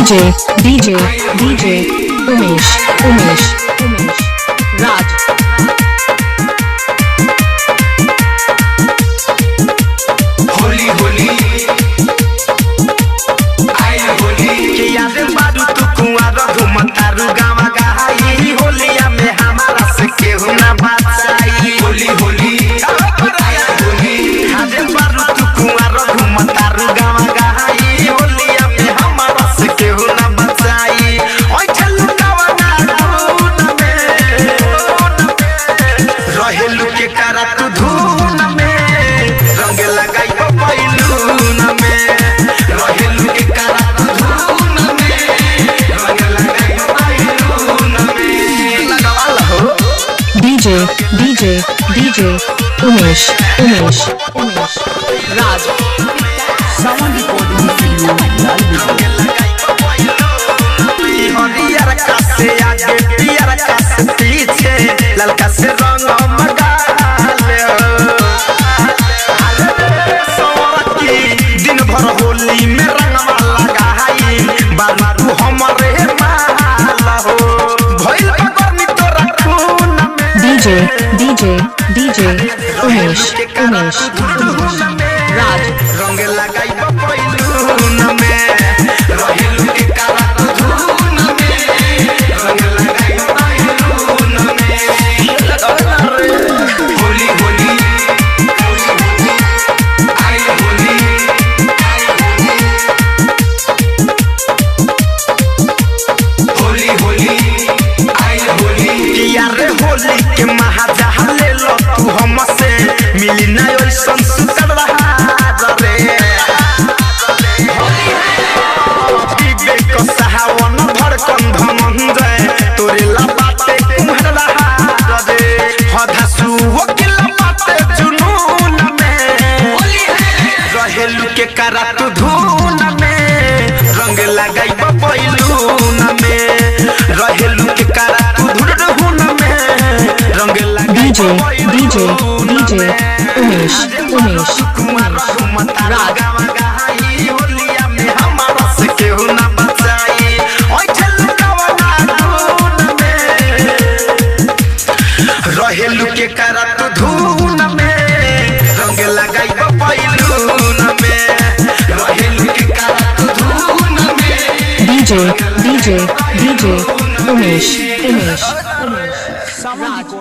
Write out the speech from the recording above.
DJ Umesh Raj Holi Holi आए होली के याद बारू तू कुआं घुमतारू गावा गाई होलिया में हमारा से केहू ना बचाई होली होली आए होली याद बारू तू कुआं घुमतारू गावा गाई होलिया में हमारा से केहू ना बचाई ओए चलू गावा धून में रहेलू के करा तू धून में रंग लगाई बैलून में रहेलू के करा तू धून में रंग लगाई बैलून में लगावाला हो DJ Umesh Raj Sound recording हरियर का से आगे पियर का से पीछे ललका से रंग मगाले सोरकी दिन भर होली में रंगवा लगाई बारू तू हमरे माला हो भइल बगरनी तोरा खून में DJ Umesh Raj रंग लगाई बैलून में रहेलू के करा तू धून में रंग लगाई बैलून में लगावला रे होली होली आए होली होली होली आए होली किया रे होली के महाजा ले लो तू हमसे मिली ना ओइसन सुतर रहा रे पीबे को सहावन धड़कन धमंजय तोरे ला बाते कुम्हर रहा रे हधासु वकिल बाते जुनून में रहेलू के करा तू धून में रंग लगाई बैलून में रहेलू के करा तू धून में रंग लगाई DJ Umesh राज होलिया में हमारा से केहू ना बचाई ओए चलू गावा धून में रहेलू के करा तू धून में रंग लगाई बैलून में रहेलू के करा तू धून में DJ Umesh Sound recording